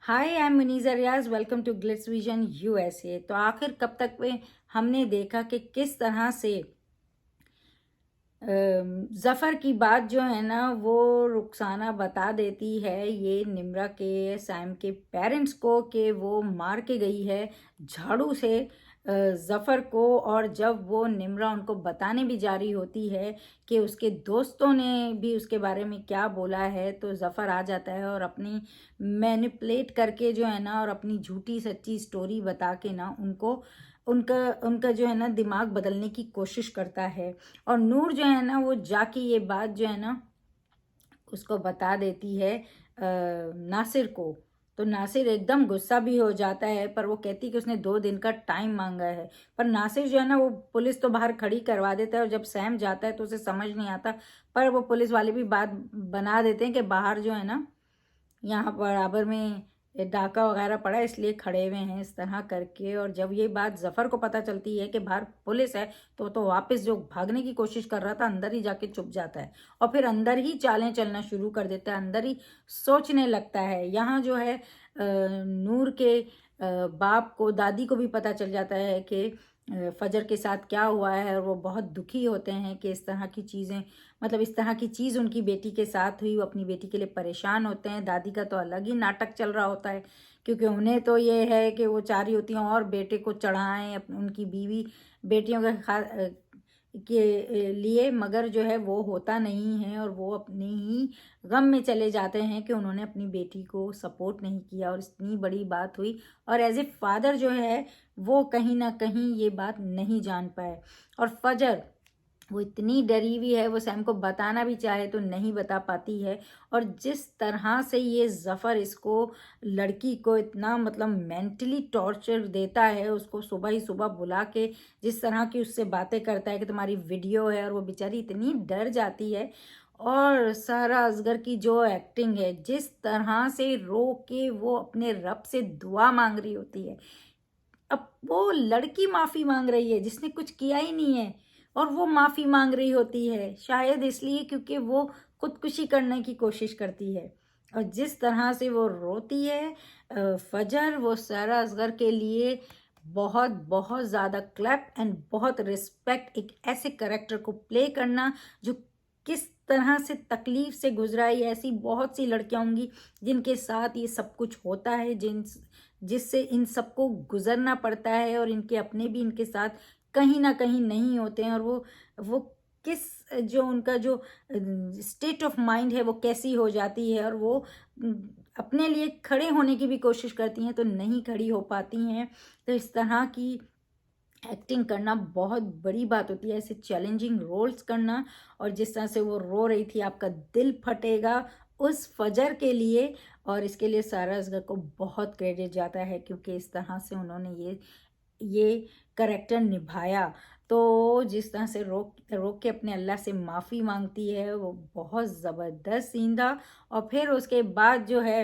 Hi, I am Muneeza Riaz. Welcome to Glitz Vision USA. तो आखिर कब तक में हमने देखा कि किस तरह से ज़फ़र की बात जो है ना वो रुखसाना बता देती है ये निम्रा के सैम के पेरेंट्स को कि वो मार के गई है झाड़ू से ज़फ़र को। और जब वो निम्रा उनको बताने भी जा रही होती है कि उसके दोस्तों ने भी उसके बारे में क्या बोला है, तो ज़फ़र आ जाता है और अपनी मैनिपुलेट करके जो है ना और अपनी झूठी सच्ची स्टोरी बता के ना उनको उनका उनका जो है ना दिमाग बदलने की कोशिश करता है। और नूर जो है ना वो जाके ये बात जो है ना उसको बता देती है नासिर को। तो नासिर एकदम गुस्सा भी हो जाता है, पर वो कहती कि उसने 2 दिन का टाइम मांगा है। पर नासिर जो है ना वो पुलिस तो बाहर खड़ी करवा देता है, और जब सैम जाता है तो उसे समझ नहीं आता। पर वो पुलिस वाले भी बात बना देते हैं कि बाहर जो है ना यहाँ बराबर में डाका वगैरह पड़ा है, इसलिए खड़े हुए हैं इस तरह करके। और जब ये बात ज़फ़र को पता चलती है कि बाहर पुलिस है, तो वापस जो भागने की कोशिश कर रहा था अंदर ही जाके छुप जाता है और फिर अंदर ही चालें चलना शुरू कर देता है, अंदर ही सोचने लगता है। यहाँ जो है नूर के बाप को, दादी को भी पता चल जाता है कि फजर के साथ क्या हुआ है, और वो बहुत दुखी होते हैं कि इस तरह की चीज़ें, मतलब इस तरह की चीज़ उनकी बेटी के साथ हुई। वो अपनी बेटी के लिए परेशान होते हैं। दादी का तो अलग ही नाटक चल रहा होता है, क्योंकि उन्हें तो ये है कि वो चाह रही होती हैं और बेटे को चढ़ाएं उनकी बीवी बेटियों के लिए, मगर जो है वो होता नहीं है। और वो अपने ही गम में चले जाते हैं कि उन्होंने अपनी बेटी को सपोर्ट नहीं किया और इतनी बड़ी बात हुई। और एज ए फादर जो है वो कहीं ना कहीं ये बात नहीं जान पाए। और फजर वो इतनी डरी हुई है, वो सैम को बताना भी चाहे तो नहीं बता पाती है। और जिस तरह से ये ज़फ़र इसको, लड़की को इतना मतलब मेंटली टॉर्चर देता है, उसको सुबह ही सुबह बुला के जिस तरह की उससे बातें करता है कि तुम्हारी वीडियो है, और वो बेचारी इतनी डर जाती है। और सारा असगर की जो एक्टिंग है, जिस तरह से रो के वो अपने रब से दुआ मांग रही होती है। अब वो लड़की माफ़ी मांग रही है जिसने कुछ किया ही नहीं है, और वो माफ़ी मांग रही होती है शायद इसलिए क्योंकि वो खुदकुशी करने की कोशिश करती है। और जिस तरह से वो रोती है फजर, वो सारा असगर के लिए बहुत बहुत ज़्यादा क्लैप एंड बहुत रिस्पेक्ट। एक ऐसे करेक्टर को प्ले करना जो किस तरह से तकलीफ से गुजरा है। ऐसी बहुत सी लड़कियां होंगी जिनके साथ ये सब कुछ होता है, जिससे इन सबको गुजरना पड़ता है, और इनके अपने भी इनके साथ कहीं ना कहीं नहीं होते हैं। और वो किस, जो उनका जो स्टेट ऑफ माइंड है वो कैसी हो जाती है, और वो अपने लिए खड़े होने की भी कोशिश करती हैं तो नहीं खड़ी हो पाती हैं। तो इस तरह की एक्टिंग करना बहुत बड़ी बात होती है, ऐसे चैलेंजिंग रोल्स करना। और जिस तरह से वो रो रही थी, आपका दिल फटेगा उस फजर के लिए। और इसके लिए सारा असगर को बहुत क्रेडिट जाता है, क्योंकि इस तरह से उन्होंने ये करेक्टर निभाया। तो जिस तरह से रोक रोक के अपने अल्लाह से माफ़ी मांगती है, वो बहुत ज़बरदस्त सीन था। और फिर उसके बाद जो है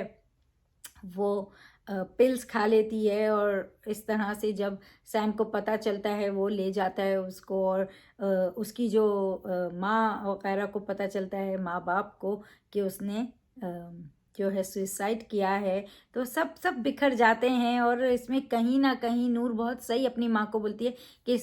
वो पिल्स खा लेती है, और इस तरह से जब सैम को पता चलता है वो ले जाता है उसको। और उसकी जो माँ वगैरह को पता चलता है, माँ बाप को, कि उसने जो है सुसाइड किया है, तो सब सब बिखर जाते हैं। और इसमें कहीं ना कहीं नूर बहुत सही अपनी माँ को बोलती है कि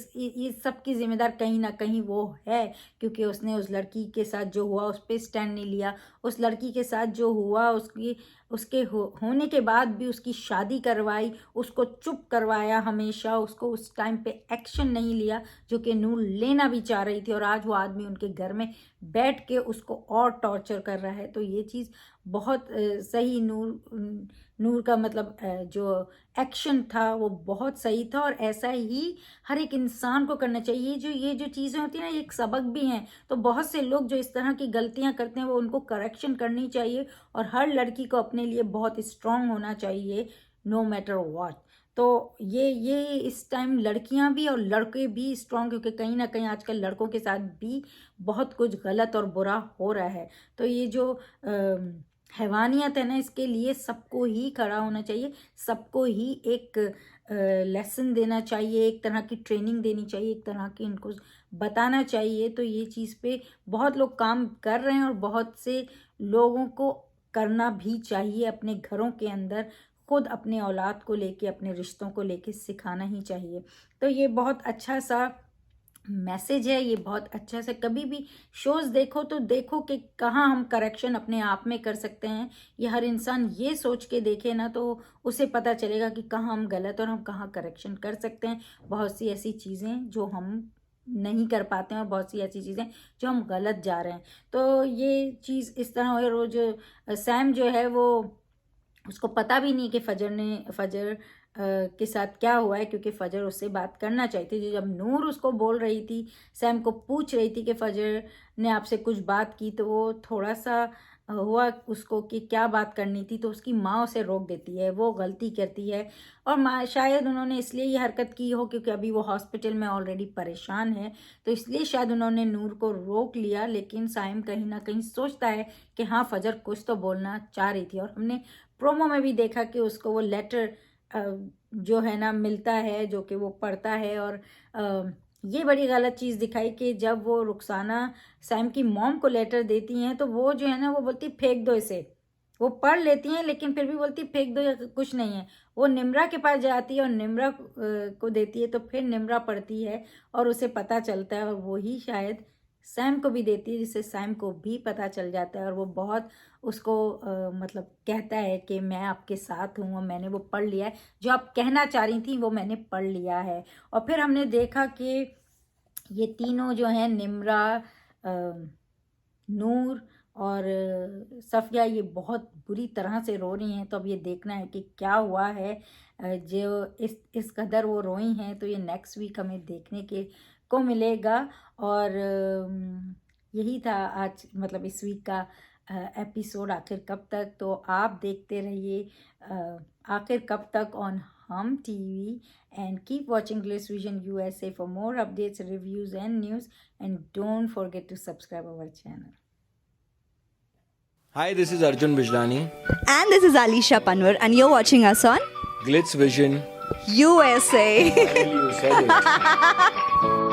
इस सब की जिम्मेदार कहीं ना कहीं वो है, क्योंकि उसने उस लड़की के साथ जो हुआ उस पर स्टैंड नहीं लिया। उस लड़की के साथ जो हुआ उसके होने के बाद भी उसकी शादी करवाई, उसको चुप करवाया हमेशा, उसको उस टाइम पे एक्शन नहीं लिया जो कि नूर लेना भी चाह रही थी। और आज वो आदमी उनके घर में बैठ के उसको और टॉर्चर कर रहा है। तो ये चीज़ बहुत सही, नूर का मतलब जो एक्शन था वो बहुत सही था। और ऐसा ही हर एक इंसान को करना चाहिए। ये जो चीज़ें होती हैं ना, ये एक सबक भी हैं। तो बहुत से लोग जो इस तरह की गलतियां करते हैं वो उनको करेक्शन करनी चाहिए। और हर लड़की को अपने लिए बहुत स्ट्रांग होना चाहिए, नो मैटर व्हाट। तो ये इस टाइम लड़कियां भी और लड़के भी स्ट्रांग, क्योंकि कहीं ना कहीं आजकल लड़कों के साथ भी बहुत कुछ गलत और बुरा हो रहा है। तो ये जो हैवानियत है ना, इसके लिए सबको ही खड़ा होना चाहिए, सबको ही एक लेसन देना चाहिए, एक तरह की ट्रेनिंग देनी चाहिए, एक तरह की इनको बताना चाहिए। तो ये चीज़ पे बहुत लोग काम कर रहे हैं, और बहुत से लोगों को करना भी चाहिए अपने घरों के अंदर। खुद अपने औलाद को लेके, अपने रिश्तों को लेके सिखाना ही चाहिए। तो ये बहुत अच्छा सा मैसेज है, ये बहुत अच्छा से कभी भी शोज़ देखो तो देखो कि कहाँ हम करेक्शन अपने आप में कर सकते हैं। ये हर इंसान ये सोच के देखे ना तो उसे पता चलेगा कि कहाँ हम गलत और हम कहाँ करेक्शन कर सकते हैं। बहुत सी ऐसी चीज़ें जो हम नहीं कर पाते हैं और बहुत सी ऐसी चीज़ें जो हम गलत जा रहे हैं। तो ये चीज़ इस तरह हो, रोज सैम जो है वो, उसको पता भी नहीं कि फजर के साथ क्या हुआ है, क्योंकि फजर उससे बात करना चाहती थी। जब नूर उसको बोल रही थी, सैम को पूछ रही थी कि फजर ने आपसे कुछ बात की, तो वो थोड़ा सा हुआ उसको कि क्या बात करनी थी, तो उसकी माँ उसे रोक देती है, वो गलती करती है। और माँ शायद उन्होंने इसलिए ये हरकत की हो क्योंकि अभी वो हॉस्पिटल में ऑलरेडी परेशान है, तो इसलिए शायद उन्होंने नूर को रोक लिया। लेकिन साइम कहीं ना कहीं सोचता है कि हाँ, फजर कुछ तो बोलना चाह रही थी। और हमने प्रोमो में भी देखा कि उसको वो लेटर जो है ना मिलता है, जो कि वो पढ़ता है। और ये बड़ी गलत चीज़ दिखाई कि जब वो रुखसाना सैम की मॉम को लेटर देती हैं तो वो जो है ना वो बोलती फेंक दो इसे। वो पढ़ लेती हैं लेकिन फिर भी बोलती फेंक दो, या कुछ नहीं है। वो निम्रा के पास जाती है और निम्रा को देती है, तो फिर निम्रा पढ़ती है और उसे पता चलता है, और वही शायद सैम को भी देती है, जिससे सैम को भी पता चल जाता है। और वो बहुत उसको मतलब कहता है कि मैं आपके साथ हूँ और मैंने वो पढ़ लिया है, जो आप कहना चाह रही थी वो मैंने पढ़ लिया है। और फिर हमने देखा कि ये तीनों जो हैं, निम्रा, नूर और सफ़िया, ये बहुत बुरी तरह से रो रही हैं। तो अब ये देखना है कि क्या हुआ है, जो इस कदर वो रोई हैं। तो ये नेक्स्ट वीक हमें देखने के को मिलेगा। और यही था आज, मतलब इस वीक का एपिसोड। आखिर कब तक, तो आप देखते रहिए आखिर कब तक ऑन हम TV, and keep watching Gliss Vision USA for more updates, reviews and news, and don't forget to subscribe our channel. Hi, this is Arjun Bijlani. And this is Alisha Panwar, and you're watching us on Glitz Vision. USA. Finally, you said it.